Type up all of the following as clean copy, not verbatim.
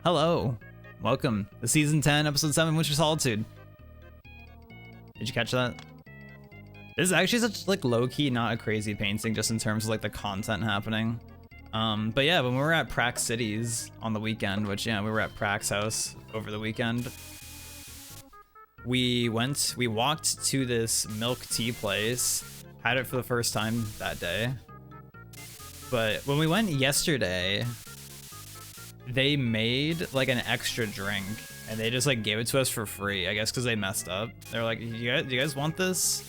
Hello, welcome to season 10, episode 7, which is Solitude. Did you catch that? This is actually such like low-key, not a crazy painting, just in terms of like the content happening. But yeah, when we were at Prax Cities on the weekend, which yeah, we were at Prax's house over the weekend. We walked to this milk tea place, had it for the first time that day. But when we went yesterday, they made like an extra drink and they just like gave it to us for free, I guess because they messed up. They're like, you guys want this?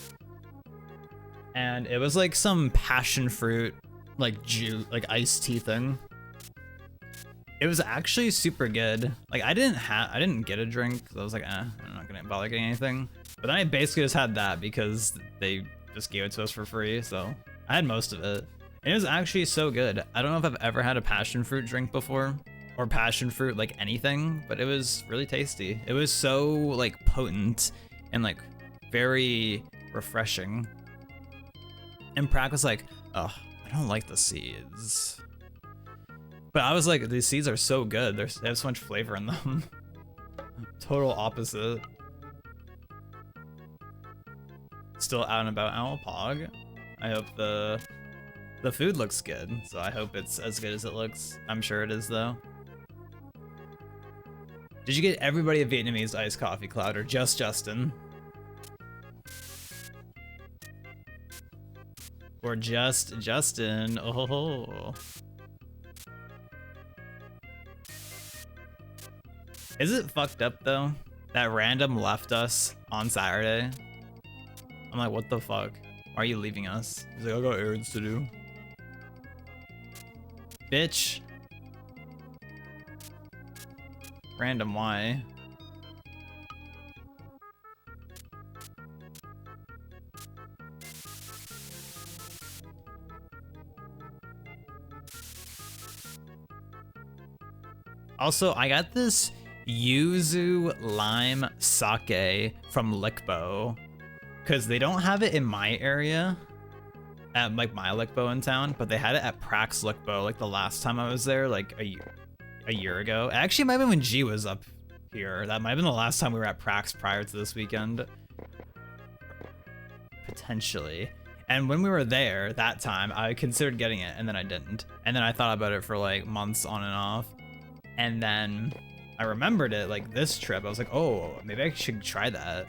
And it was like some passion fruit, like iced tea thing. It was actually super good. Like I didn't get a drink because I was like, I'm not gonna bother getting anything. But then I basically just had that because they just gave it to us for free. So I had most of it. And it was actually so good. I don't know if I've ever had a passion fruit drink before, or passion fruit like anything, but it was really tasty. It was so like potent and like very refreshing. And Prac was like, oh, I don't like the seeds. But I was like, these seeds are so good. They have so much flavor in them. Total opposite. Still out and about Owl Pog. I hope the food looks good. So I hope it's as good as it looks. I'm sure it is though. Did you get everybody a Vietnamese iced coffee, Cloud, or just Justin? Or just Justin? Oh. Is it fucked up though that random left us on Saturday? I'm like, what the fuck? Why are you leaving us? He's like, I got errands to do. Bitch. Random why? Also, I got this yuzu lime sake from Lickbo because they don't have it in my area at like my Lickbo in town, but they had it at Prax Lickbo like the last time I was there, like a year ago. Actually, it might have been when G was up here. That might have been the last time we were at Prax prior to this weekend. Potentially. And when we were there that time, I considered getting it and then I didn't. And then I thought about it for like months on and off. And then I remembered it like this trip. I was like, oh, maybe I should try that.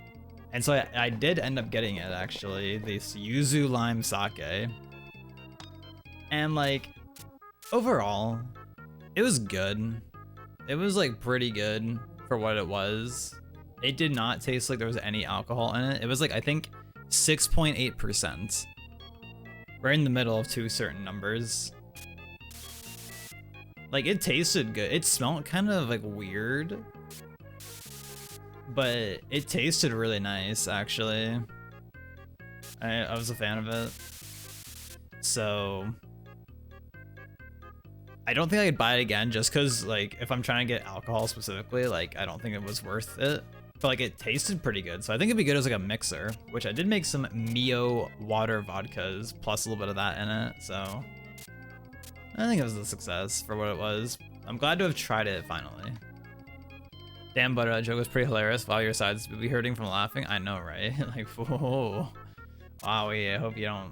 And so I did end up getting it actually, this yuzu lime sake. And like, overall, it was good. It was like pretty good for what it was. It did not taste like there was any alcohol in it. It was like, I think 6.8%. We're in the middle of two certain numbers. Like it tasted good. It smelled kind of like weird, but it tasted really nice actually. I was a fan of it. So I don't think I could buy it again just because like if I'm trying to get alcohol specifically, like I don't think it was worth it. But like it tasted pretty good. So I think it'd be good as like a mixer, which I did make some Mio water vodkas plus a little bit of that in it. So I think it was a success for what it was. I'm glad to have tried it finally. Damn, but that joke was pretty hilarious. Wow, your sides would be hurting from laughing. I know, right? Like, whoa. Wow, I hope you don't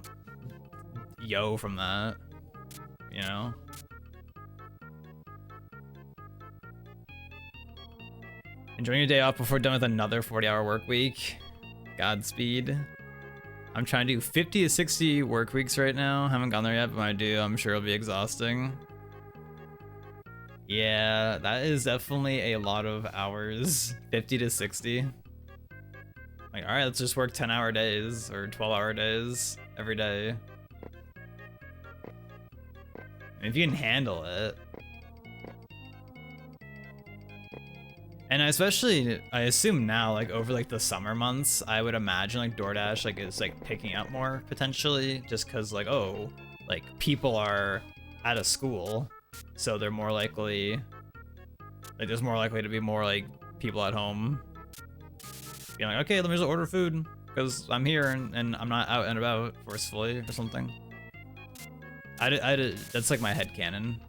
yo from that, you know? Enjoying your day off before done with another 40-hour work week. Godspeed. I'm trying to do 50 to 60 work weeks right now. Haven't gone there yet, but when I do, I'm sure it'll be exhausting. Yeah, that is definitely a lot of hours. 50 to 60. Like, all right, let's just work 10-hour days or 12-hour days every day. If you can handle it. And especially, I assume now, like over like the summer months, I would imagine like DoorDash like is like picking up more potentially, just because like, oh, like people are out of school, so they're more likely, like there's more likely to be more like people at home being like, okay, let me just order food because I'm here and I'm not out and about forcefully or something. That's like my headcanon.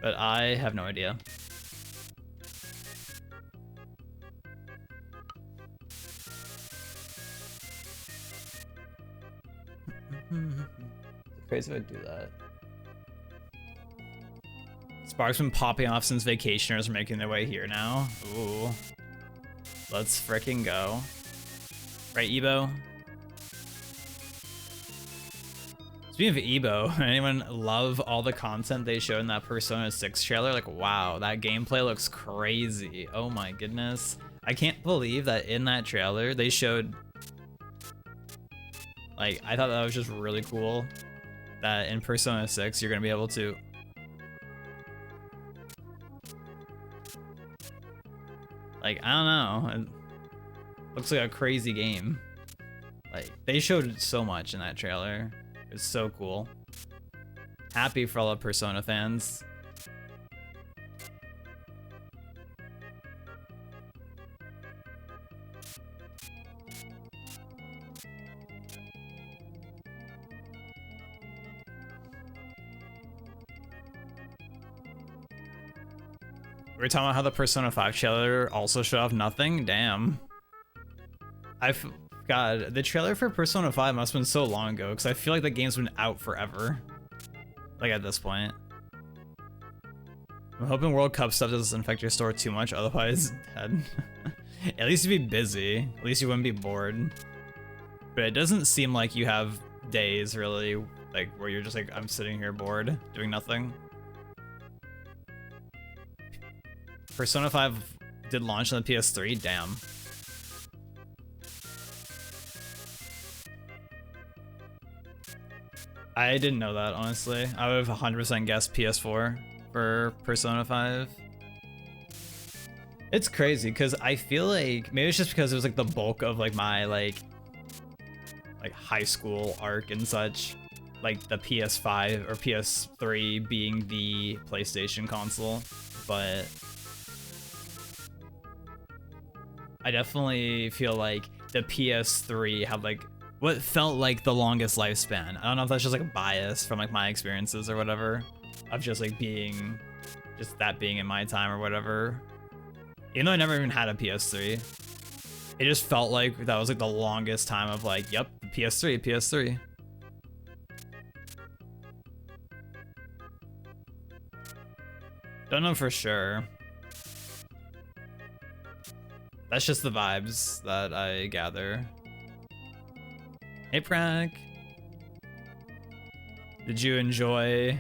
But I have no idea. Crazy if I do that. Spark's been popping off since vacationers are making their way here now. Ooh. Let's frickin' go. Right, Ebo? Speaking of Ebo, anyone love all the content they showed in that Persona 6 trailer? Like, wow, that gameplay looks crazy. Oh my goodness. I can't believe that in that trailer they showed... Like, I thought that was just really cool. That in Persona 6 you're gonna be able to... Like, I don't know. It looks like a crazy game. Like, they showed so much in that trailer. It's so cool. Happy for all the Persona fans. We were talking about how the Persona 5 trailer also showed off nothing? Damn. God, the trailer for Persona 5 must have been so long ago, because I feel like the game's been out forever. Like, at this point. I'm hoping World Cup stuff doesn't affect your store too much, otherwise, dead. At least you'd be busy. At least you wouldn't be bored. But it doesn't seem like you have days, really, like, where you're just like, I'm sitting here bored, doing nothing. Persona 5 did launch on the PS3? Damn. I didn't know that, honestly. I would have 100% guessed PS4 for Persona 5. It's crazy, because I feel like, maybe it's just because it was like the bulk of like my like high school arc and such. Like the PS5 or PS3 being the PlayStation console, but I definitely feel like the PS3 had like what felt like the longest lifespan. I don't know if that's just like a bias from like my experiences or whatever, of just like being, just that being in my time or whatever. Even though I never even had a PS3, it just felt like that was like the longest time of like, yep, PS3, PS3. Don't know for sure. That's just the vibes that I gather. Hey, Prank. Did you enjoy...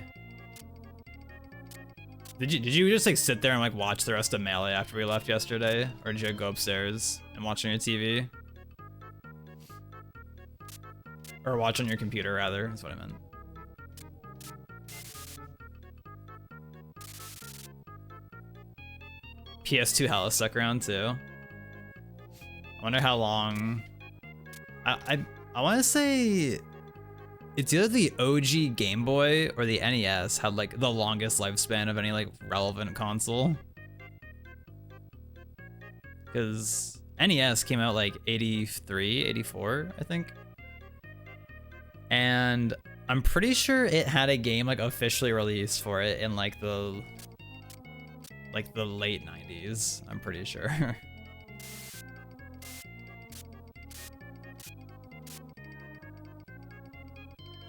Did you just like sit there and like watch the rest of Melee after we left yesterday? Or did you go upstairs and watch on your TV? Or watch on your computer, rather, that's what I meant. PS2 hella stuck around too. I wonder how long... I want to say it's either the OG Game Boy or the NES had like the longest lifespan of any like relevant console. Because NES came out like 83, 84, I think. And I'm pretty sure it had a game like officially released for it in like the late 90s, I'm pretty sure.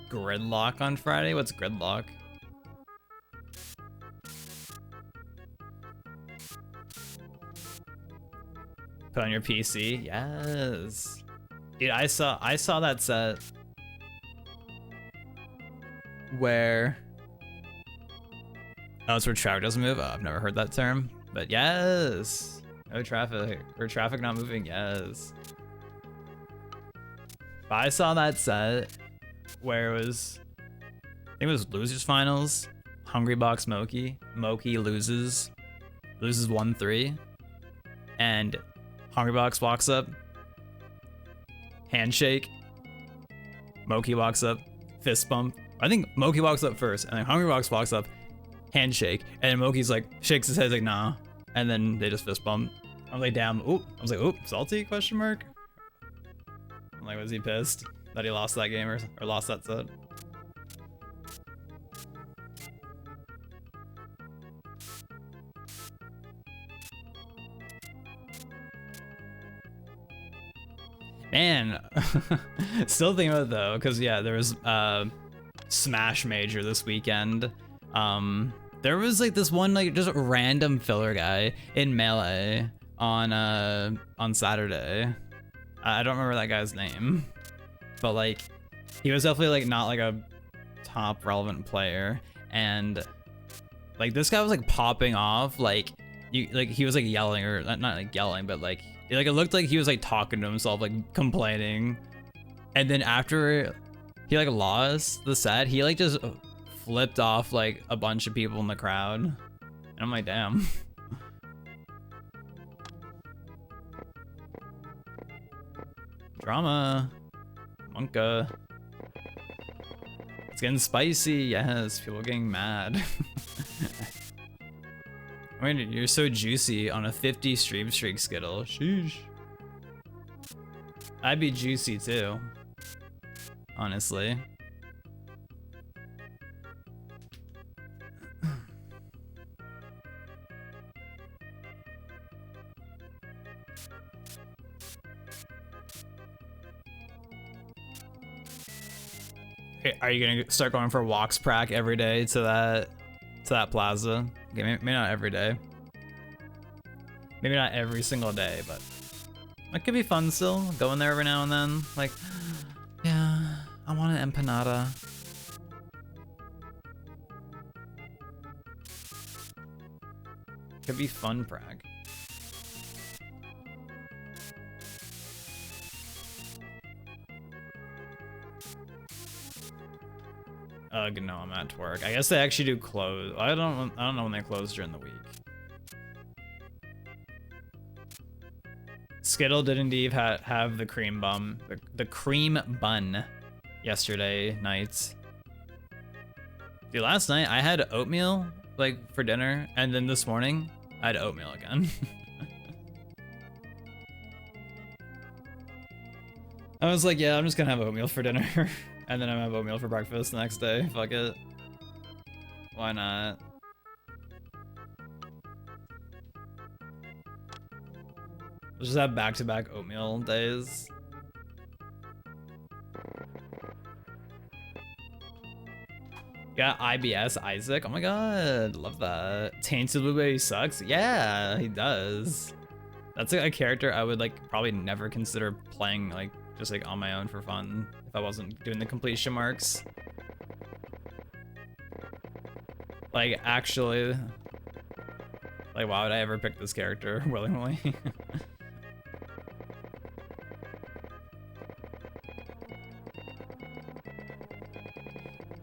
Gridlock on Friday? What's gridlock? Put on your PC? Yes. Dude, I saw that set where... Oh, it's where traffic doesn't move? Oh, I've never heard that term. But yes! No traffic. Or traffic not moving, yes. But I saw that set where it was... I think it was Losers Finals. Hungry Box Moki. Moki loses. Loses 1-3. And Hungry Box walks up. Handshake. Moki walks up. Fist bump. I think Moki walks up first, and then Hungry Box walks up. Handshake. And then Moki's like, shakes his head like, nah. And then they just fist bump. I'm like, damn. Oop. I was like, oop. Salty? Question mark. I'm like, was he pissed that he lost that game or lost that set? Man, still thinking about it though, because yeah, there was Smash Major this weekend. There was like this one like just random filler guy in Melee on Saturday. I don't remember that guy's name, but like he was definitely like not like a top relevant player, and like this guy was like popping off like he was like yelling, or not like yelling, but like it looked like he was like talking to himself, like complaining. And then after he like lost the set, he like just flipped off like a bunch of people in the crowd, and I'm like, damn. Drama. Monka. It's getting spicy. Yes, people are getting mad. I mean, you're so juicy on a 50 stream streak, Skittle. Sheesh. I'd be juicy too, honestly. Are you gonna start going for walks prac every day to that plaza? Okay, maybe not every day. Maybe not every single day, but it could be fun still. Going there every now and then. Like, yeah, I want an empanada. Could be fun prac. No, I'm at work. I guess they actually do close. I don't know when they close during the week. Skittle did indeed have the cream the cream bun yesterday night. Dude, last night I had oatmeal like for dinner, and then this morning I had oatmeal again. I was like, yeah, I'm just gonna have oatmeal for dinner. And then I'm gonna have oatmeal for breakfast the next day. Fuck it. Why not? Let's just have back-to-back oatmeal days. Yeah, IBS Isaac. Oh my god, love that. Tainted Blueberry sucks. Yeah, he does. That's like a character I would like probably never consider playing like just like on my own for fun if I wasn't doing the completion marks. Like actually, like why would I ever pick this character willingly?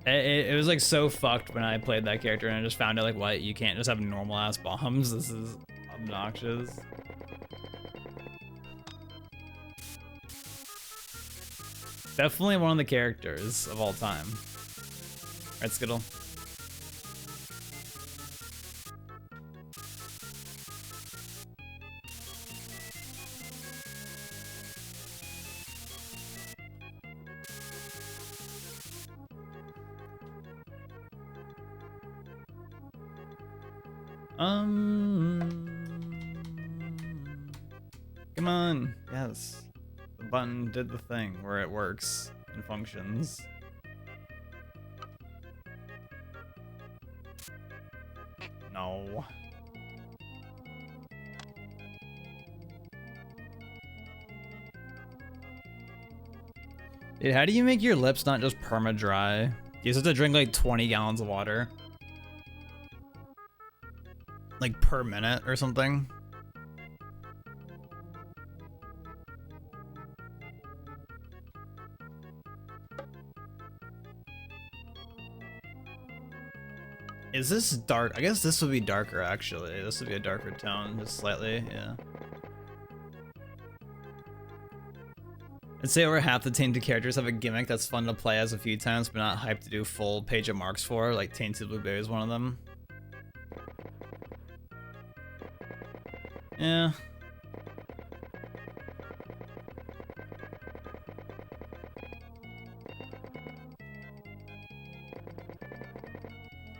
It was like so fucked when I played that character and I just found out like what, you can't just have normal ass bombs. This is obnoxious. Definitely one of the characters of all time. Right, Skittle? Come on. Yes. The button did the thing where it works and functions. No. Dude, how do you make your lips not just perma-dry? You just have to drink like 20 gallons of water. Like per minute or something. Is this dark? I guess this would be darker actually. This would be a darker tone, just slightly, yeah. I'd say over half the Tainted characters have a gimmick that's fun to play as a few times, but not hyped to do full page of marks for, like Tainted Blueberry is one of them. Yeah.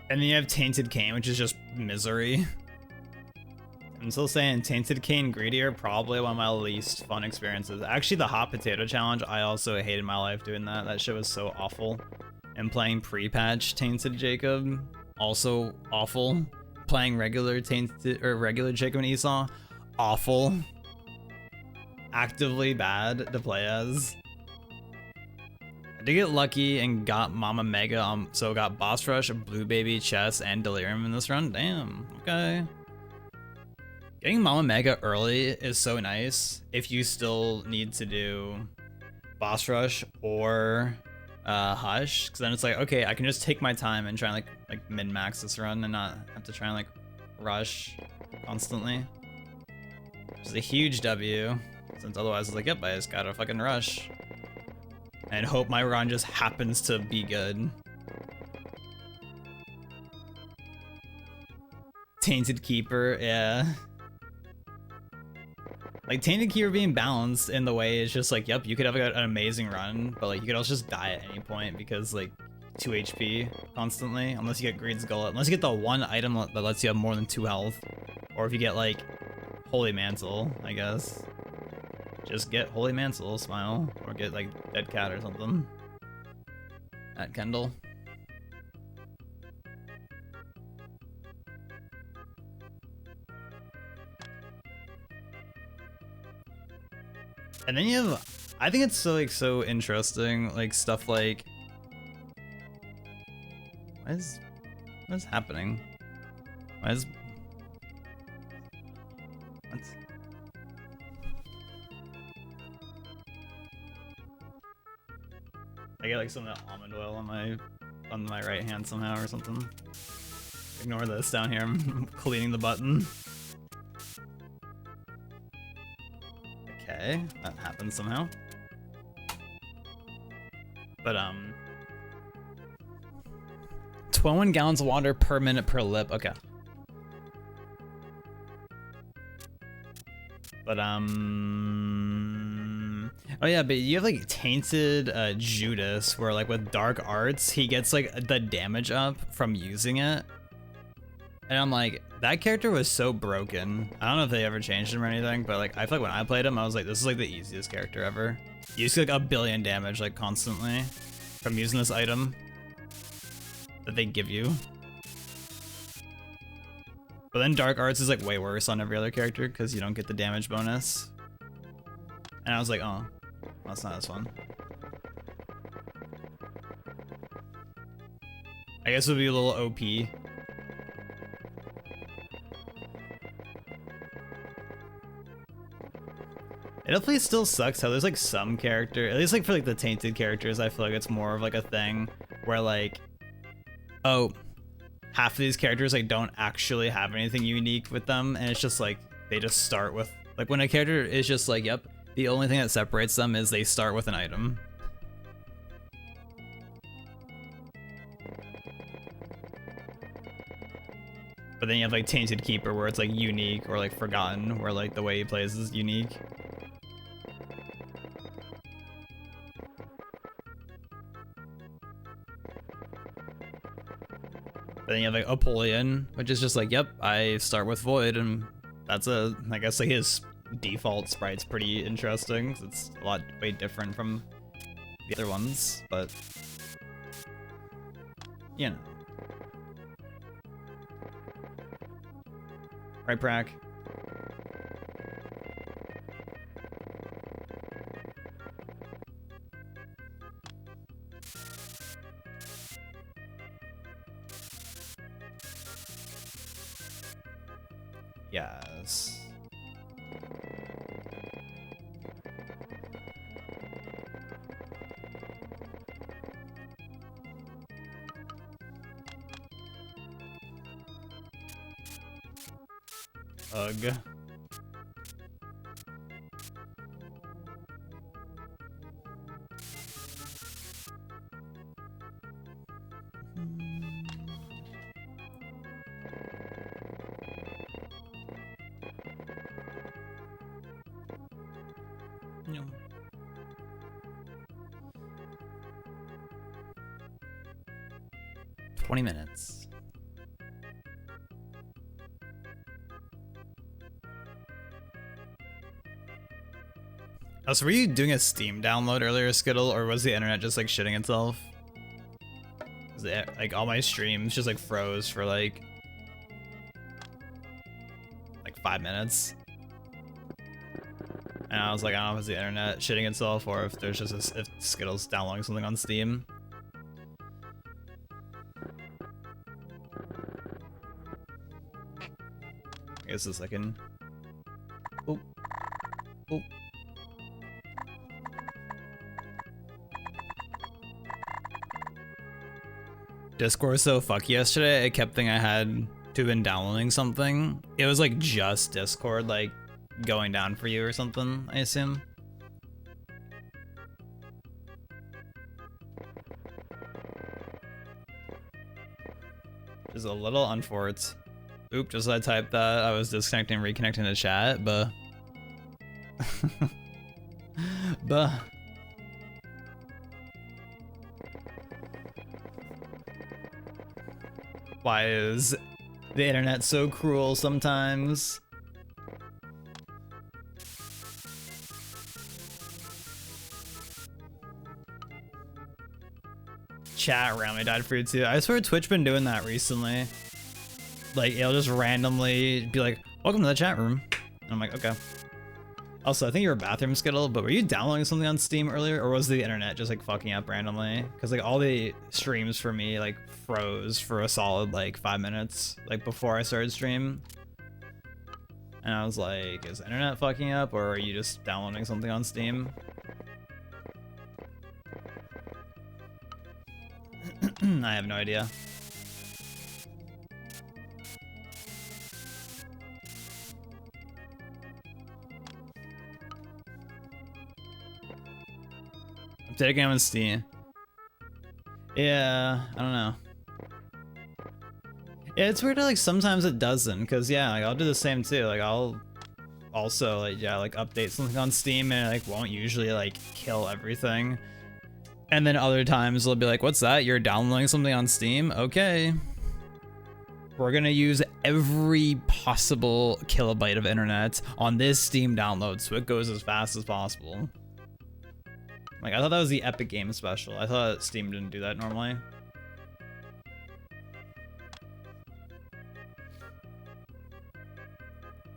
And then you have Tainted Cane, which is just misery. I'm still saying Tainted Cane Greedy are probably one of my least fun experiences. Actually, the Hot Potato Challenge, I also hated my life doing that. That shit was so awful. And playing pre-patch Tainted Jacob, also awful. Playing regular Tainted or regular Jacob and Esau, awful. Actively bad to play as. I did get lucky and got Mama Mega, so got Boss Rush, Blue Baby, Chess, and Delirium in this run. Damn, okay. Getting Mama Mega early is so nice if you still need to do Boss Rush or Hush, because then it's like, okay, I can just take my time and try and like min-max this run and not have to try and like rush constantly. Which is a huge W, since otherwise it's like, yep, I just gotta fucking rush. And hope my run just happens to be good. Tainted Keeper, yeah. Like, Tainted Keeper being balanced in the way is just like, yep, you could have an amazing run, but like, you could also just die at any point because like 2 HP constantly, unless you get Greed's Gullet. Unless you get the one item that lets you have more than 2 health. Or if you get like Holy Mantle, I guess. Just get Holy Mantle, smile. Or get like Dead Cat or something. At Kendall. And then you have, I think it's so like so interesting, like stuff like, what is happening? What's I get like some of that almond oil on my right hand somehow or something. Ignore this down here. I'm cleaning the button. Okay, that happens somehow. But 21 gallons of water per minute per lip. Okay. But oh yeah, but you have like Tainted Judas, where like with Dark Arts, he gets like the damage up from using it. And I'm like, that character was so broken. I don't know if they ever changed him or anything, but like I feel like when I played him, I was like, this is like the easiest character ever. You just get like 1 billion damage like constantly from using this item that they give you. But then Dark Arts is like way worse on every other character because you don't get the damage bonus. And I was like, oh, that's not as fun. I guess it would be a little OP. It definitely still sucks how there's like some character, at least like for like the Tainted characters, I feel like it's more of like a thing where like, oh, half of these characters like don't actually have anything unique with them, and it's just like they just start with like when a character is just like, yep, the only thing that separates them is they start with an item. But then you have like Tainted Keeper where it's like unique, or like Forgotten where like the way he plays is unique. But then you have like Apollyon, which is just like, yep, I start with Void, and that's a, I guess like his default sprite's pretty interesting. It's a lot way different from the other ones, but you know. Right, Brack? Yes. Ugh. No. $20 minutes. Oh, so were you doing a Steam download earlier, Skittle, or was the internet just like shitting itself? Was it, like all my streams just like froze for like 5 minutes? And I was like, I don't know if it's the internet shitting itself or if there's just if Skittle's downloading something on Steam. I guess a second. Oh. Oh. Discord was so fucky yesterday, it kept thinking I had to have been downloading something. It was like just Discord, like going down for you or something, I assume. Just a little unfortunate. Oop, just as I typed that, I was disconnecting and reconnecting the chat, but... but... Why is the internet so cruel sometimes? Chat randomly died for you too. I swear Twitch been doing that recently. Like, it'll just randomly be like, welcome to the chat room. And I'm like, okay. Also, I think you were a bathroom Skittle, but were you downloading something on Steam earlier, or was the internet just like fucking up randomly? Because like all the streams for me like froze for a solid like 5 minutes, like before I started stream. And I was like, is the internet fucking up, or are you just downloading something on Steam? I have no idea. Update again on Steam. Yeah, I don't know. Yeah, it's weird. Like sometimes it doesn't, cause yeah, like I'll do the same too. Like I'll also like like update something on Steam and it like won't usually like kill everything. And then other times it'll be like, what's that? You're downloading something on Steam? Okay. We're gonna use every possible kilobyte of internet on this Steam download so it goes as fast as possible. Like, I thought that was the Epic Games special. I thought Steam didn't do that normally.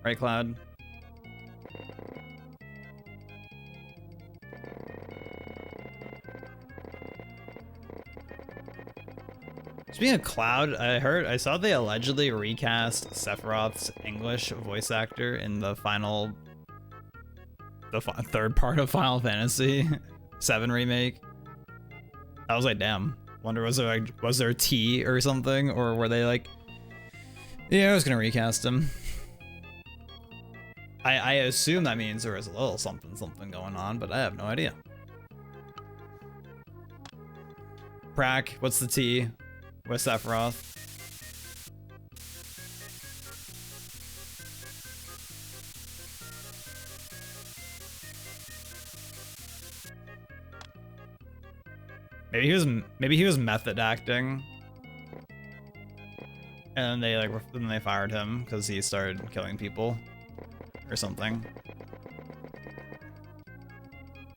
Right, Cloud? Speaking of Cloud, I saw they allegedly recast Sephiroth's English voice actor in the third part of Final Fantasy VII Remake. I was like, damn. Wonder was there a T or something, or were they like, yeah, I was gonna recast him. I assume that means there was a little something going on, but I have no idea. Prack, what's the T? With Sephiroth. Maybe he was method acting, and then they fired him because he started killing people or something.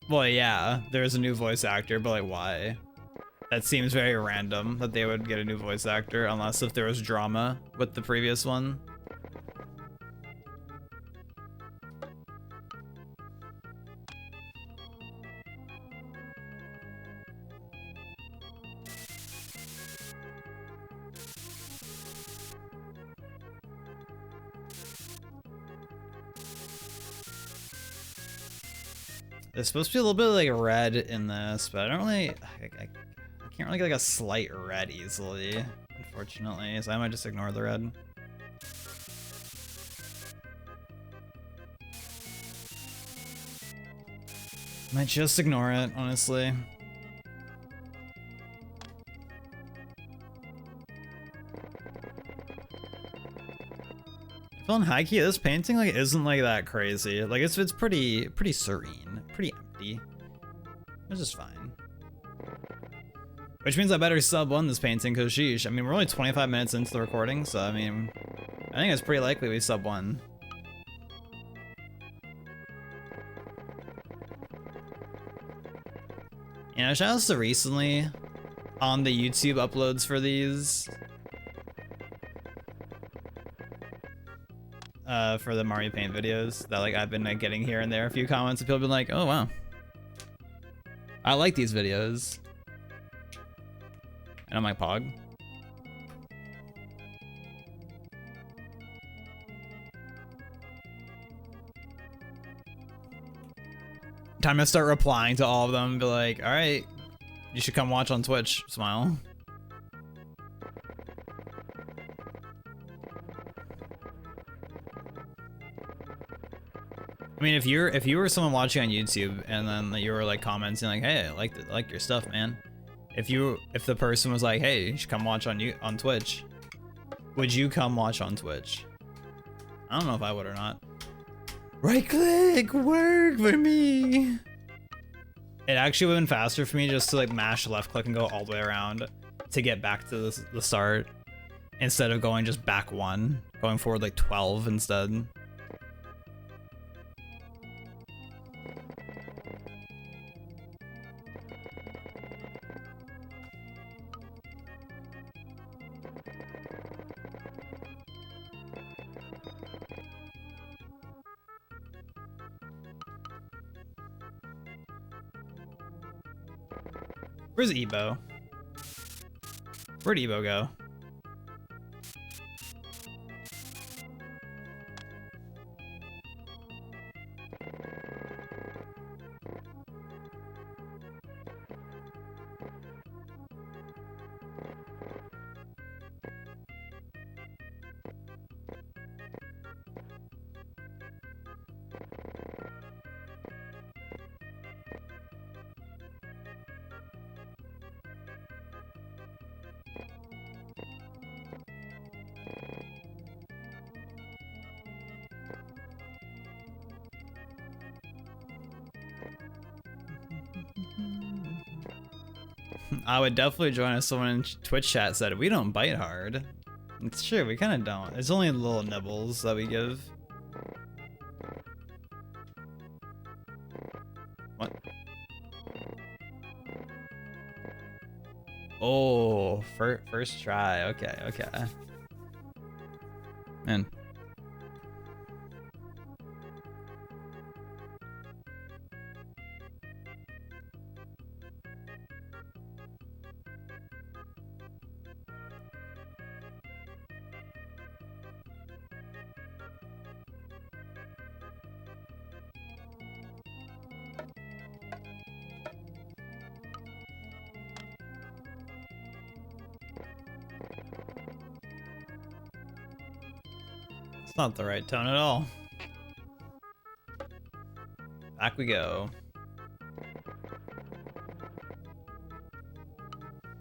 Well, yeah, there's a new voice actor, but like, why? That seems very random that they would get a new voice actor, unless if there was drama with the previous one. There's supposed to be a little bit of like red in this, but I don't really, I can't really get like a slight red easily, unfortunately, so I might just ignore the red. Might just ignore it, honestly. Feeling high key, this painting like isn't like that crazy. Like it's pretty serene, pretty empty. It's just fine. Which means I better sub 1 this painting, because sheesh. I mean, we're only 25 minutes into the recording, so I mean, I think it's pretty likely we sub 1. You know, shout outs to recently on the YouTube uploads for these. For the Mario Paint videos that like I've been like getting here and there a few comments and people have been like, oh wow, I like these videos. And I'm like, Pog. Time to start replying to all of them and be like, all right, you should come watch on Twitch, smile. I mean, if you were someone watching on YouTube and then you were like commenting like, hey, I like your stuff, man. If the person was like, hey, you should come watch on Twitch, would you come watch on Twitch? I don't know if I would or not. Right click, work for me. It actually would have been faster for me just to like mash left click and go all the way around to get back to the start instead of going just back one, going forward like 12 instead. Where's Ebo? Where'd Ebo go? I would definitely join if someone in Twitch chat said, we don't bite hard. It's true, we kind of don't. It's only little nibbles that we give. What? Oh, first try. Okay, okay. Man. It's not the right tone at all. Back we go.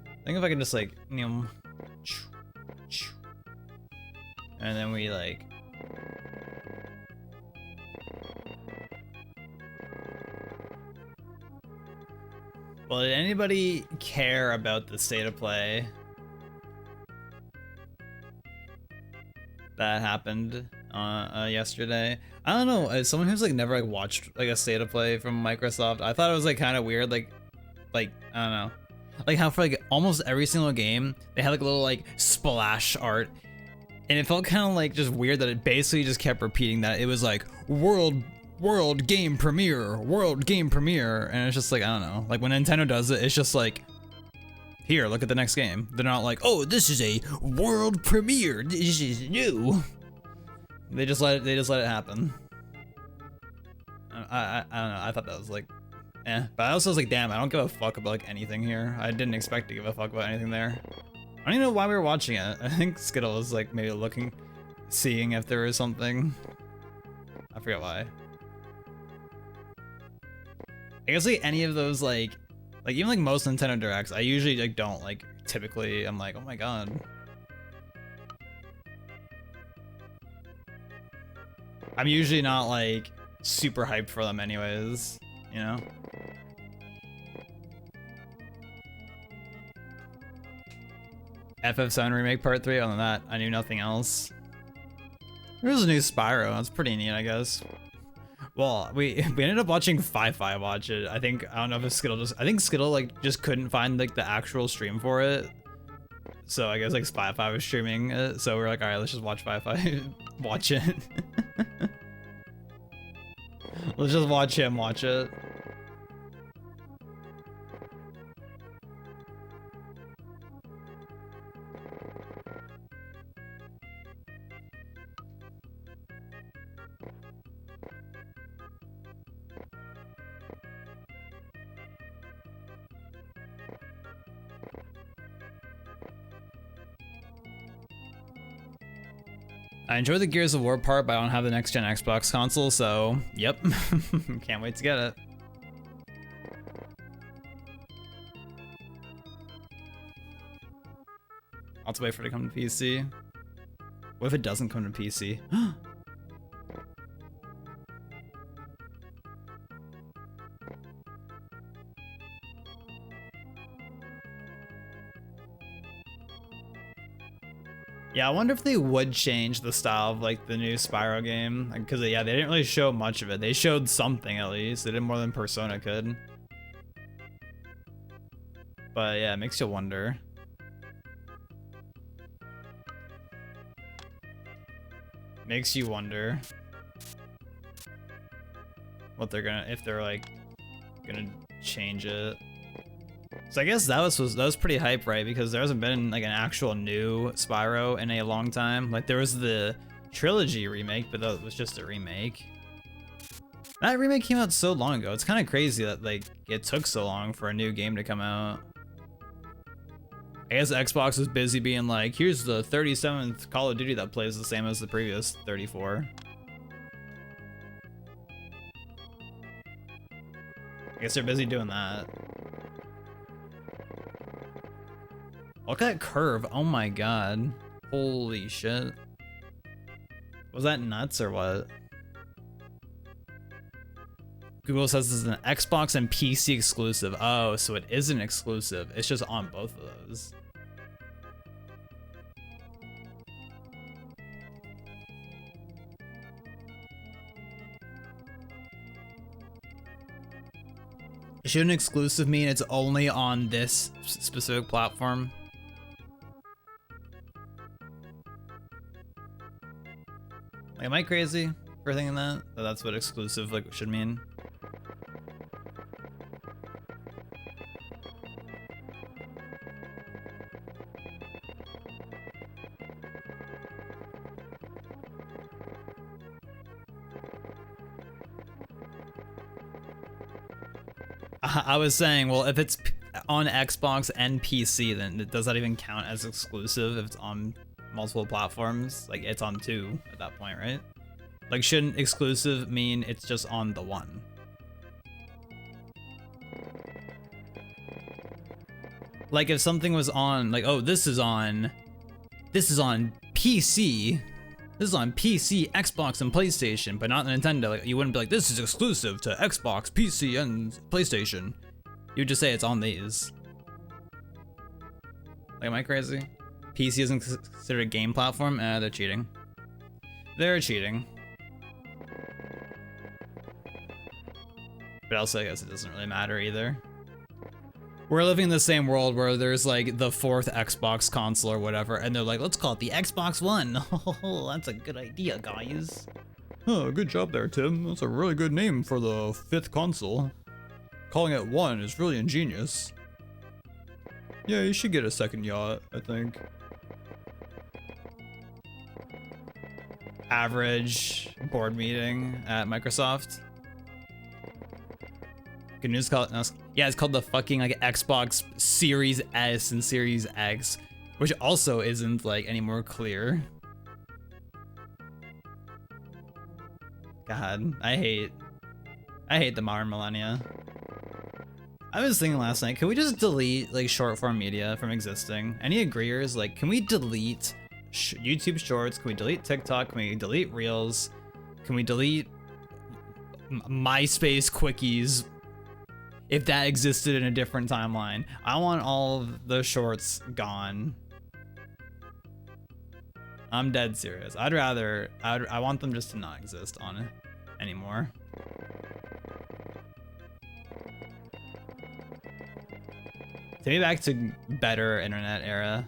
I think if I can just like, and then we like, well, did anybody care about the state of play that happened yesterday? I don't know, as someone who's like never like watched like a state of play from Microsoft, I thought it was like kind of weird, like I don't know, like how for like almost every single game they had like a little like splash art, and it felt kind of like just weird that it basically just kept repeating that it was like world game premiere, and it's just like, I don't know, like when Nintendo does it, it's just like, here, look at the next game. They're not like, oh, this is a world premiere, this is new. They just let it happen. I don't know, I thought that was like, but I also was like, damn, I don't give a fuck about like anything here. I didn't expect to give a fuck about anything there. I don't even know why we were watching it. I think Skittle was like maybe looking, seeing if there was something. I forget why. I guess like any of those like even like most Nintendo Directs, I usually like don't like, typically I'm like, oh my god. I'm usually not like super hyped for them anyways, you know? FF7 Remake Part 3, other than that, I knew nothing else. There's a new Spyro, that's pretty neat, I guess. Well, we ended up watching Fi-Fi watch it. I don't know if Skittle I think Skittle like just couldn't find like the actual stream for it. So I guess like Fi-Fi was streaming it. So we're like, all right, let's just watch Fi-Fi watch it. Let's just watch him watch it. I enjoy the Gears of War part, but I don't have the next gen Xbox console, so yep. Can't wait to get it. I'll have to wait for it to come to PC. What if it doesn't come to PC? Yeah, I wonder if they would change the style of like the new Spyro game, because yeah, they didn't really show much of it. They showed something at least. They did more than Persona could. But yeah, it makes you wonder. Makes you wonder what they're gonna, if they're like gonna change it. So I guess that was pretty hype, right? Because there hasn't been like an actual new Spyro in a long time. Like there was the trilogy remake, but that was just a remake. That remake came out so long ago. It's kind of crazy that like it took so long for a new game to come out. I guess Xbox was busy being like, here's the 37th Call of Duty that plays the same as the previous 34. I guess they're busy doing that. Look at that curve. Oh my god. Holy shit. Was that nuts or what? Google says this is an Xbox and PC exclusive. Oh, so it isn't exclusive. It's just on both of those. Shouldn't exclusive mean it's only on this specific platform? Like, am I crazy for thinking that? That that's what exclusive like should mean? I was saying, well, if it's on Xbox and PC, then does that even count as exclusive if it's on multiple platforms? Like, it's on two at that point, right? Like, shouldn't exclusive mean it's just on the one? Like, if something was on, like, oh, this is on PC, this is on PC, Xbox, and PlayStation, but not Nintendo. Like, you wouldn't be like, this is exclusive to Xbox, PC, and PlayStation. You would just say it's on these. Like, am I crazy? PC isn't considered a game platform? They're cheating. They're cheating. But also, I guess it doesn't really matter either. We're living in the same world where there's like the fourth Xbox console or whatever, and they're like, let's call it the Xbox One. Oh, that's a good idea, guys. Oh, good job there, Tim. That's a really good name for the fifth console. Calling it One is really ingenious. Yeah, you should get a second yacht, I think. Average board meeting at Microsoft. Good news, yeah, it's called the fucking like Xbox Series S and Series X, which also isn't like any more clear. God, I hate the modern millennia. I was thinking last night, can we just delete like short form media from existing? Any agreeers? Like, can we delete YouTube Shorts? Can we delete TikTok? Can we delete Reels? Can we delete MySpace Quickies? If that existed in a different timeline. I want all of the shorts gone. I'm dead serious. I want them just to not exist on it anymore. Take me back to better internet era.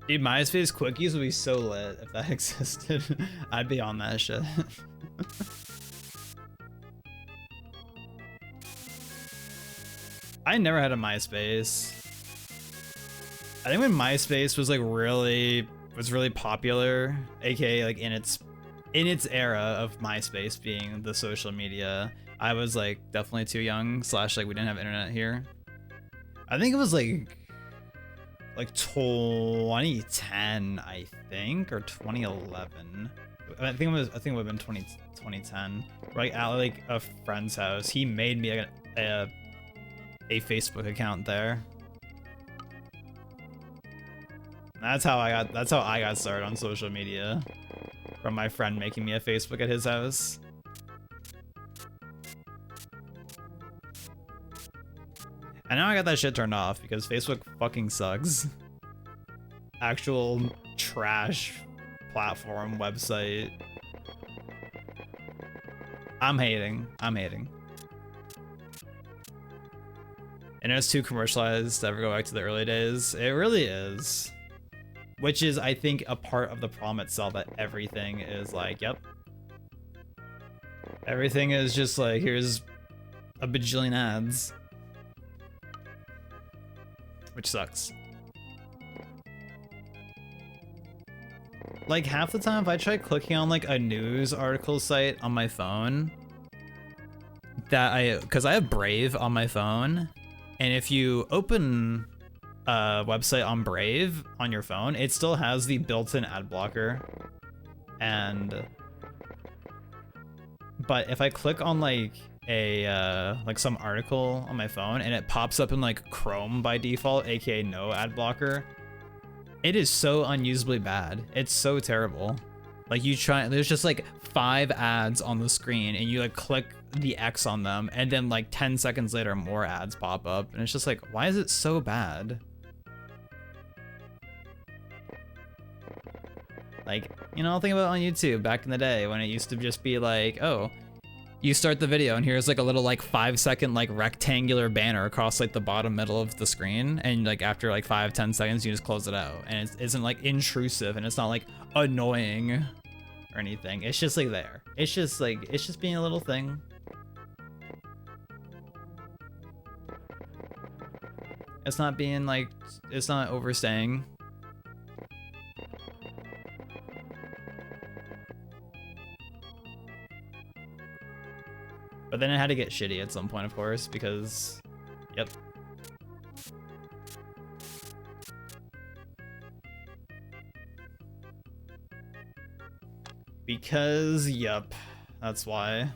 Dude, MySpace quickies would be so lit if that existed. I'd be on that shit. I never had a MySpace. I think when MySpace was like really popular, aka like in its era of MySpace being the social media, I was like definitely too young, slash like we didn't have internet here. I think it was like 2010, I think, or 2011. I think it would have been 2010. Right at like a friend's house, he made me a Facebook account there. That's how I got started on social media, from my friend making me a Facebook at his house. And now I got that shit turned off because Facebook fucking sucks. Actual trash platform website. I'm hating. And it's too commercialized to ever go back to the early days. It really is. Which is, I think, a part of the problem itself, that everything is like, yep. Everything is just like, here's a bajillion ads. Which sucks. Like half the time if I try clicking on like a news article site on my phone, because I have Brave on my phone, and if you open a website on Brave on your phone, it still has the built-in ad blocker. But if I click on like like some article on my phone and it pops up in like Chrome by default, aka no ad blocker, it is so unusably bad. It's so terrible. Like there's just like 5 ads on the screen and you like click the X on them and then like 10 seconds later more ads pop up and it's just like, why is it so bad? Like, you know, I'll think about it on YouTube back in the day when it used to just be like, oh, you start the video and here's like a little like 5-second like rectangular banner across like the bottom middle of the screen, and like after like 5-10 seconds you just close it out, and it isn't like intrusive and it's not like annoying or anything. It's just like there. It's just being a little thing. It's not being like, it's not overstaying. But then it had to get shitty at some point, of course, because, yep. Because, yep, that's why.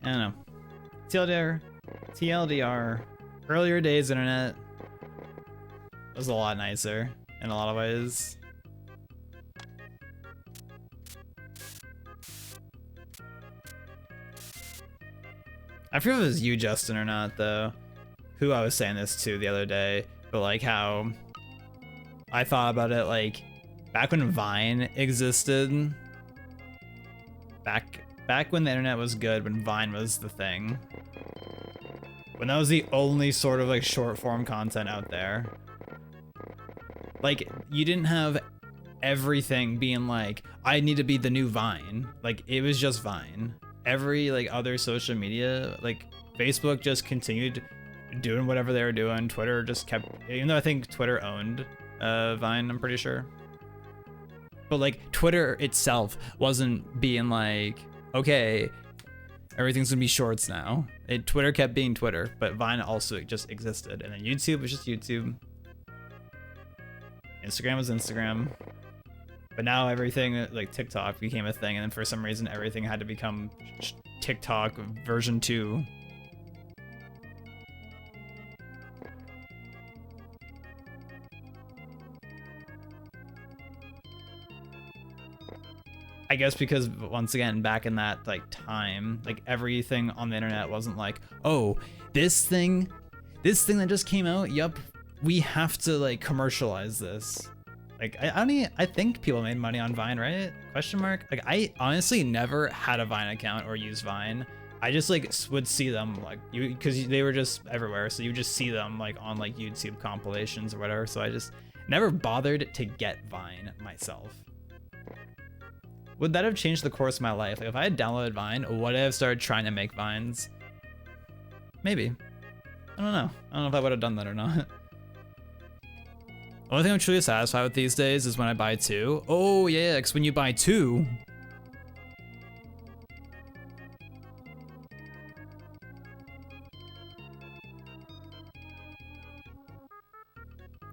I don't know. TLDR, earlier days internet was a lot nicer in a lot of ways. I forget if it was you, Justin, or not, though, who I was saying this to the other day, but like how I thought about it, like back when Vine existed, back when the internet was good, when Vine was the thing, when that was the only sort of like short form content out there, like you didn't have everything being like, I need to be the new Vine. Like it was just Vine. Every like other social media, like Facebook just continued doing whatever they were doing. Twitter just kept, even though I think Twitter owned Vine, I'm pretty sure. But like Twitter itself wasn't being like, okay, everything's gonna be shorts now. Twitter kept being Twitter, but Vine also just existed. And then YouTube was just YouTube. Instagram was Instagram. But now everything, like TikTok became a thing, and then for some reason everything had to become TikTok version 2. I guess because once again, back in that like time, like everything on the internet wasn't like, oh, this thing that just came out, yup, we have to like commercialize this. Like I think people made money on Vine, right? Question mark. Like I honestly never had a Vine account or used Vine. I just like would see them like because they were just everywhere, so you just see them like on like YouTube compilations or whatever. So I just never bothered to get Vine myself. Would that have changed the course of my life? Like if I had downloaded Vine, would I have started trying to make Vines? Maybe. I don't know. I don't know if I would have done that or not. The only thing I'm truly satisfied with these days is when I buy 2. Oh yeah, because when you buy 2,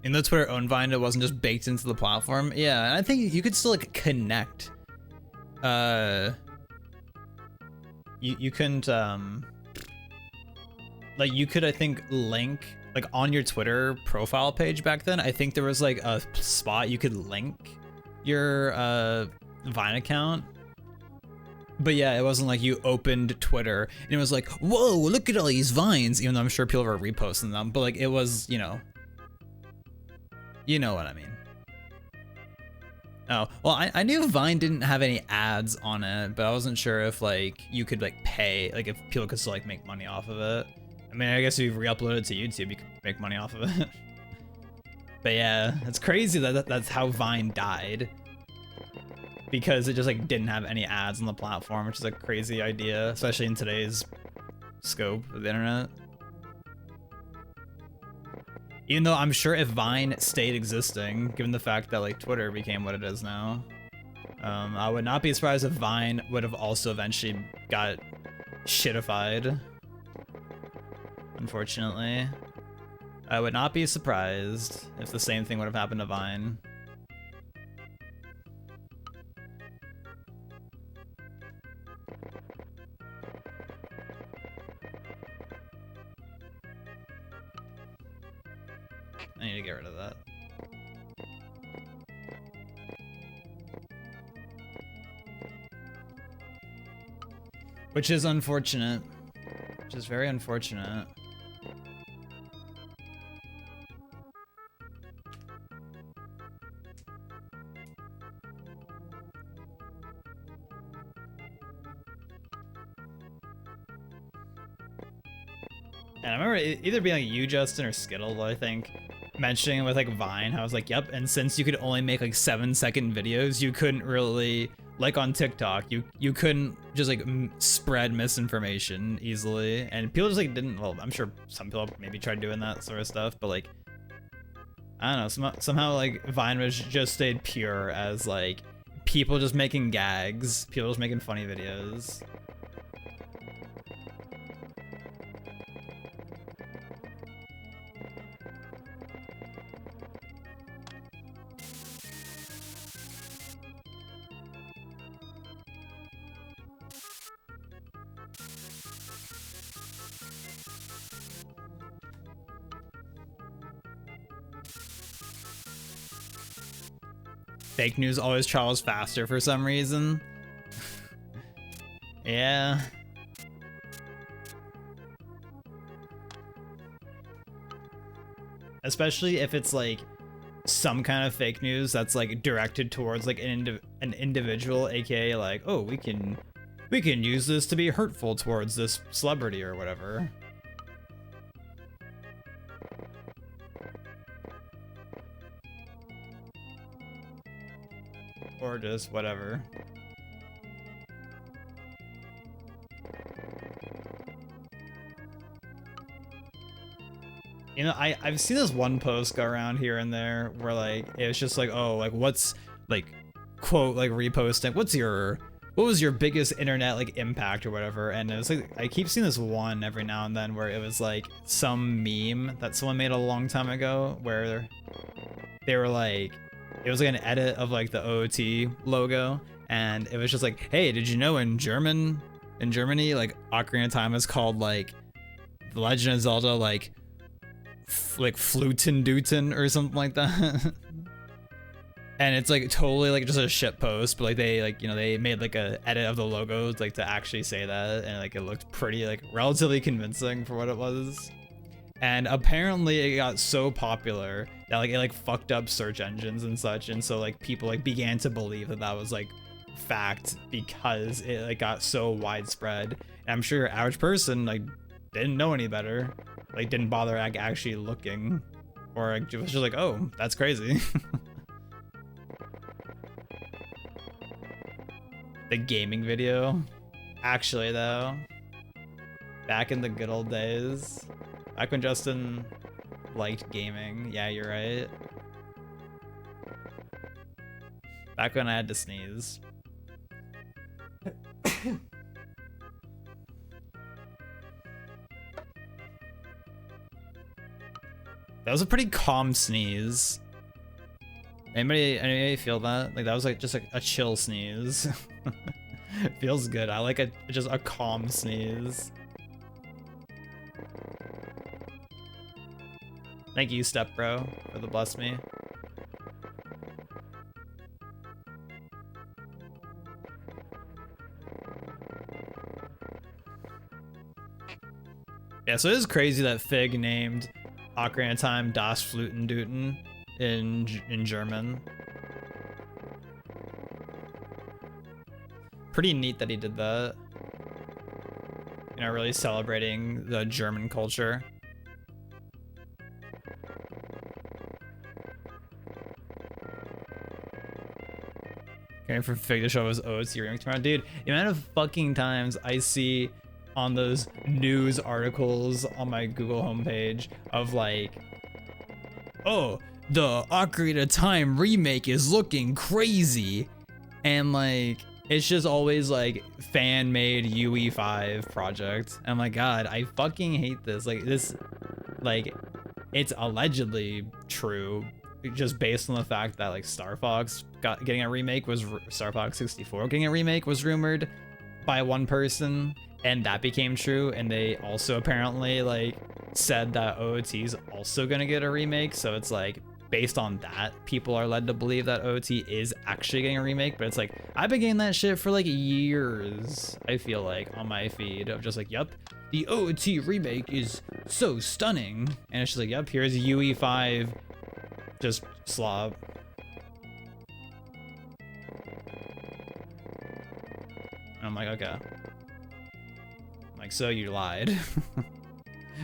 in the Twitter owned Vine, it wasn't just baked into the platform. Yeah, and I think you could still like connect. You couldn't like you could I think link like on your Twitter profile page back then. I think there was like a spot you could link your Vine account. But yeah, it wasn't like you opened Twitter and it was like, whoa, look at all these Vines, even though I'm sure people were reposting them, but like it was, you know what I mean. Oh, well, I knew Vine didn't have any ads on it, but I wasn't sure if like you could like pay, like if people could still like make money off of it. I mean, I guess if you re-upload it to YouTube, you could make money off of it. But yeah, it's crazy that that's how Vine died. Because it just like didn't have any ads on the platform, which is a crazy idea, especially in today's scope of the internet. Even though I'm sure if Vine stayed existing, given the fact that like Twitter became what it is now, I would not be surprised if Vine would have also eventually got shitified. Unfortunately, I would not be surprised if the same thing would have happened to Vine. I need to get rid of that. Which is unfortunate. Which is very unfortunate. And I remember either being like you, Justin, or Skittle, I think, mentioning with like Vine, I was like, yep, and since you could only make like 7-second videos, you couldn't really, like on TikTok, you couldn't just like spread misinformation easily, and people just like didn't, well, I'm sure some people maybe tried doing that sort of stuff, but like, I don't know, somehow like Vine was just stayed pure as like people just making gags, people just making funny videos. Fake news always travels faster for some reason. Yeah. Especially if it's like some kind of fake news that's like directed towards like an individual, aka like, oh, we can use this to be hurtful towards this celebrity or whatever. Or just whatever. You know, I've seen this one post go around here and there where like it was just like, oh, like what's like quote like reposting, what was your biggest internet like impact or whatever, and it was like I keep seeing this one every now and then where it was like some meme that someone made a long time ago where they were like, it was like an edit of like the OOT logo, and it was just like, hey, did you know in Germany like Ocarina of Time is called like The Legend of Zelda like Fluten or something like that. And it's like totally like just a shit post, but like they like, you know, they made like a edit of the logos like to actually say that, and like it looked pretty like relatively convincing for what it was. And apparently it got so popular that like it like fucked up search engines and such, and so like people like began to believe that that was like fact because it like got so widespread. And I'm sure your average person like didn't know any better, like didn't bother like actually looking, or like, it was just like, oh, that's crazy. The gaming video. Actually though, back in the good old days, back when Justin liked gaming, yeah, you're right. Back when I had to sneeze. That was a pretty calm sneeze. Anybody feel that? Like that was like just like a chill sneeze. Feels good. I like just a calm sneeze. Thank you, Step Bro, for the bless me. Yeah, so it is crazy that Fig named Ocarina of Time Das Flutenduten in German. Pretty neat that he did that. You know, really celebrating the German culture. Okay, for Fig to show his OOT remake tomorrow. Dude, the amount of fucking times I see on those news articles on my Google homepage of like, oh, the Ocarina of Time remake is looking crazy, and like it's just always like fan-made UE5 project. And my god, I fucking hate this. Like this, like it's allegedly true, just based on the fact that like Star Fox getting a remake was Star Fox 64 getting a remake was rumored by one person, and that became true. And they also apparently like said that OOT's also gonna get a remake, so it's like based on that, people are led to believe that OOT is actually getting a remake. But it's like I've been getting that shit for like years, I feel like, on my feed of just like, yep, the OOT remake is so stunning, and it's just like, yep, here's UE5 just slob. And I'm like, okay. I'm like, so you lied.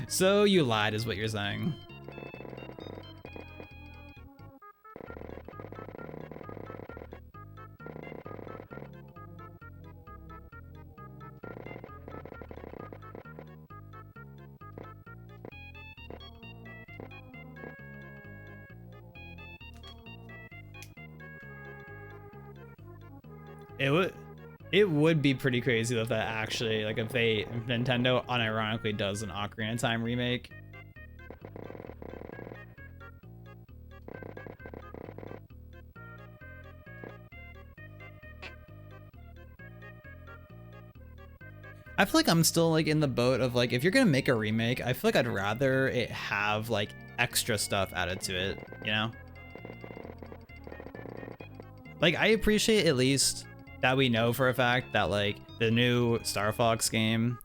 So you lied is what you're saying. It would be pretty crazy if that actually, like, if Nintendo unironically does an Ocarina of Time remake. I feel like I'm still like in the boat of like, if you're gonna make a remake, I feel like I'd rather it have like extra stuff added to it, you know? Like, I appreciate at least that we know for a fact that like the new Star Fox game,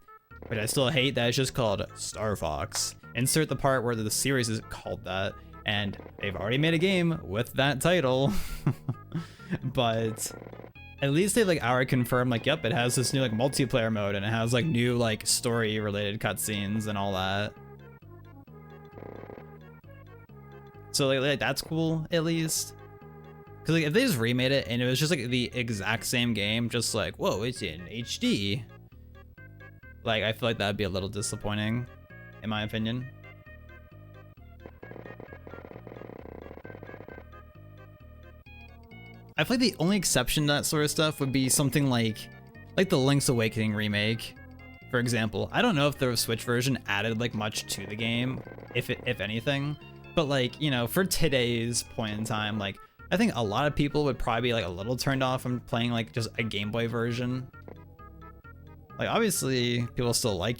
but I still hate that it's just called Star Fox. Insert the part where the series is called that, and they've already made a game with that title. But at least they like already confirmed like, yep, it has this new like multiplayer mode, and it has like new like story related cutscenes and all that. So like that's cool at least. Cause like if they just remade it and it was just like the exact same game, just like, whoa, it's in HD. Like I feel like that'd be a little disappointing, in my opinion. I feel like the only exception to that sort of stuff would be something like the Link's Awakening remake, for example. I don't know if the Switch version added like much to the game, if anything, but like, you know, for today's point in time, like I think a lot of people would probably be like a little turned off from playing like just a Game Boy version. Like obviously people still like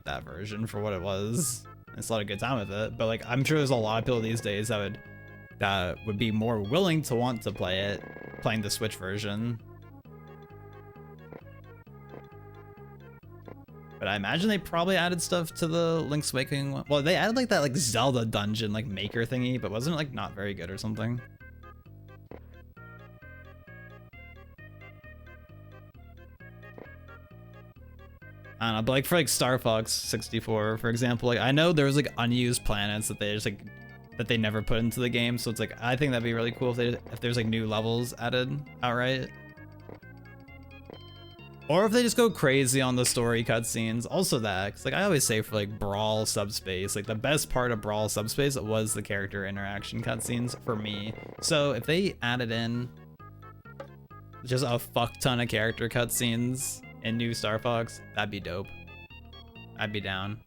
that version for what it was. It's a lot of good time with it, but like I'm sure there's a lot of people these days that would be more willing to want to play it, playing the Switch version. But I imagine they probably added stuff to the Link's Awakening one. Well, they added like that like Zelda dungeon like maker thingy, but wasn't it like not very good or something? I don't know, but like for like Star Fox 64, for example, like I know there was like unused planets that they just like that they never put into the game, so it's like I think that'd be really cool if there's like new levels added outright. Or if they just go crazy on the story cutscenes. Also that, cause like I always say for like Brawl Subspace, like the best part of Brawl Subspace was the character interaction cutscenes for me. So if they added in just a fuck ton of character cutscenes in new Star Fox, that'd be dope. I'd be down.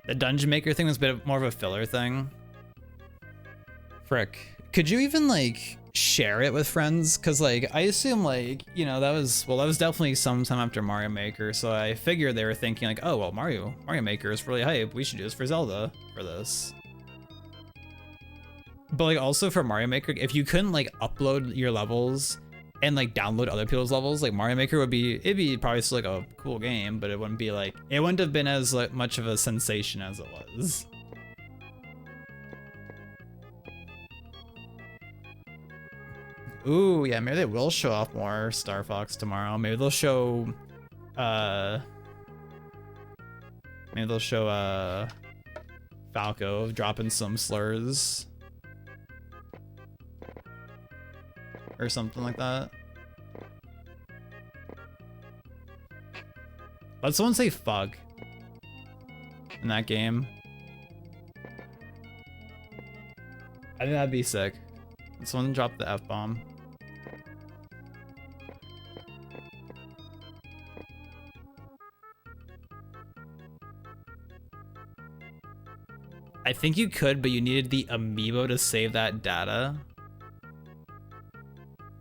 The dungeon maker thing was a bit more of a filler thing. Frick. Could you even like share it with friends? Cause like I assume like, you know, that was definitely sometime after Mario Maker, so I figured they were thinking like, oh well, Mario Maker is really hype, we should do this for Zelda for this. But like also for Mario Maker, if you couldn't like upload your levels and like download other people's levels, like Mario Maker it'd be probably still like a cool game, but it wouldn't have been as like much of a sensation as it was. Ooh, yeah, maybe they will show off more Star Fox tomorrow. Maybe they'll show Falco dropping some slurs or something like that. Let someone say fuck in that game. I think that'd be sick. Let someone drop the F-bomb. I think you could, but you needed the amiibo to save that data.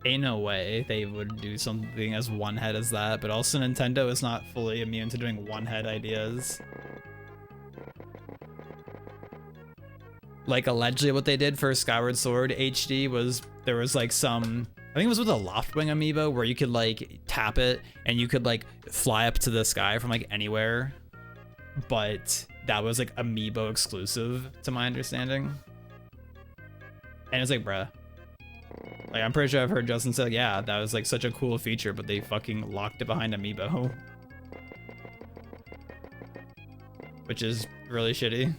Ain't no way they would do something as one-head as that, but also Nintendo is not fully immune to doing one-head ideas. Like allegedly what they did for Skyward Sword HD was there was like some, I think it was with a Loftwing amiibo where you could like tap it and you could like fly up to the sky from like anywhere, but that was like amiibo exclusive to my understanding. And it's like, bruh. Like, I'm pretty sure I've heard Justin say, like, yeah, that was like such a cool feature, but they fucking locked it behind amiibo. Which is really shitty.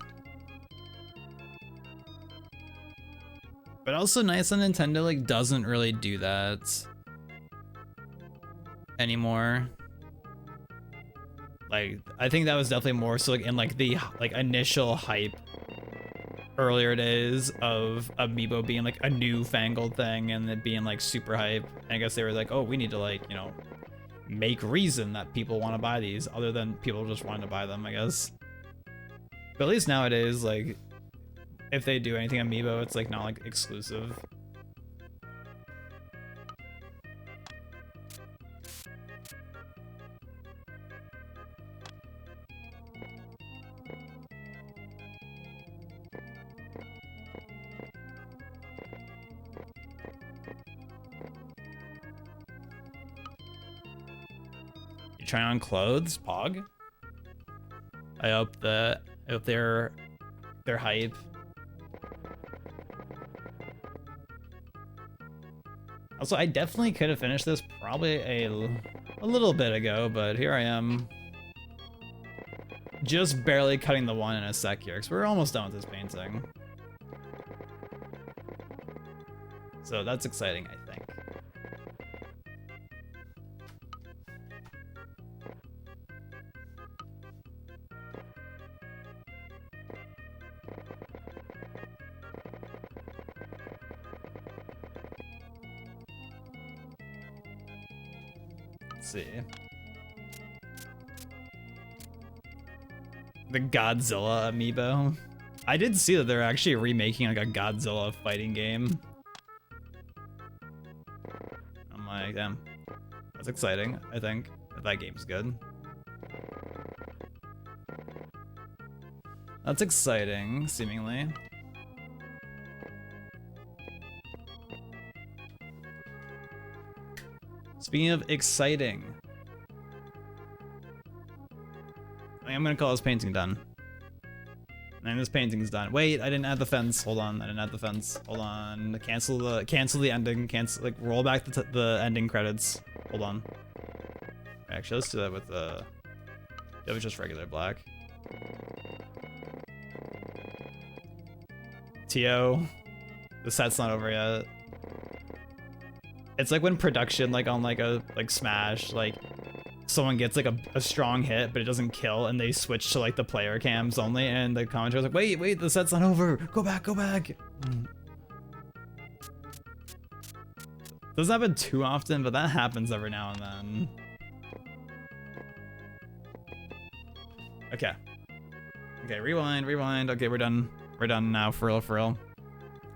But also nice that Nintendo like doesn't really do that anymore. Like, I think that was definitely more so like in like the like initial hype earlier days of amiibo being like a newfangled thing and it being like super hype. And I guess they were like, oh, we need to like, you know, make reason that people want to buy these other than people just wanting to buy them, I guess. But at least nowadays, like, if they do anything amiibo, it's like not like exclusive. You trying on clothes, Pog? I hope they're hype. Also, I definitely could have finished this probably a little bit ago, but here I am. Just barely cutting the one in a sec here, because we're almost done with this painting. So that's exciting, I think. Let's see. The Godzilla amiibo. I did see that they're actually remaking like a Godzilla fighting game. I'm like, damn. That's exciting, I think. If that game's good. That's exciting, seemingly. Speaking of exciting, I'm gonna call this painting done. And this painting's done. Wait, I didn't add the fence. Hold on, I didn't add the fence. Hold on. Cancel the ending. Cancel, like, roll back the ending credits. Hold on. Actually, let's do that with it was just regular black. TO, the set's not over yet. It's like when production, like on like a Smash, like someone gets like a strong hit, but it doesn't kill, and they switch to like the player cams only, and the commentator's like, wait, the set's not over. Go back. Doesn't happen too often, but that happens every now and then. Okay, rewind. Okay, we're done. We're done now, for real.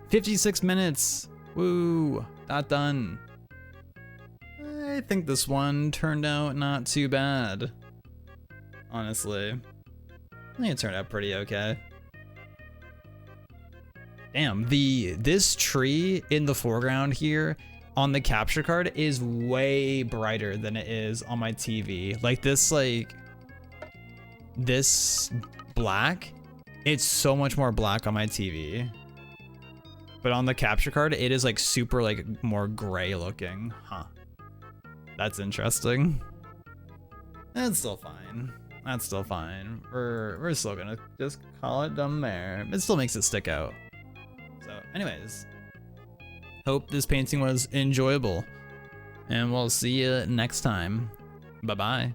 56 minutes. Woo, not done. I think this one turned out not too bad. Honestly, I think it turned out pretty okay. Damn, this tree in the foreground here on the capture card is way brighter than it is on my TV. Like this black, it's so much more black on my TV. But on the capture card, it is like super like more gray looking. Huh. That's interesting. That's still fine. We're still gonna just call it done there. It still makes it stick out. So anyways, hope this painting was enjoyable, and we'll see you next time. Bye-bye.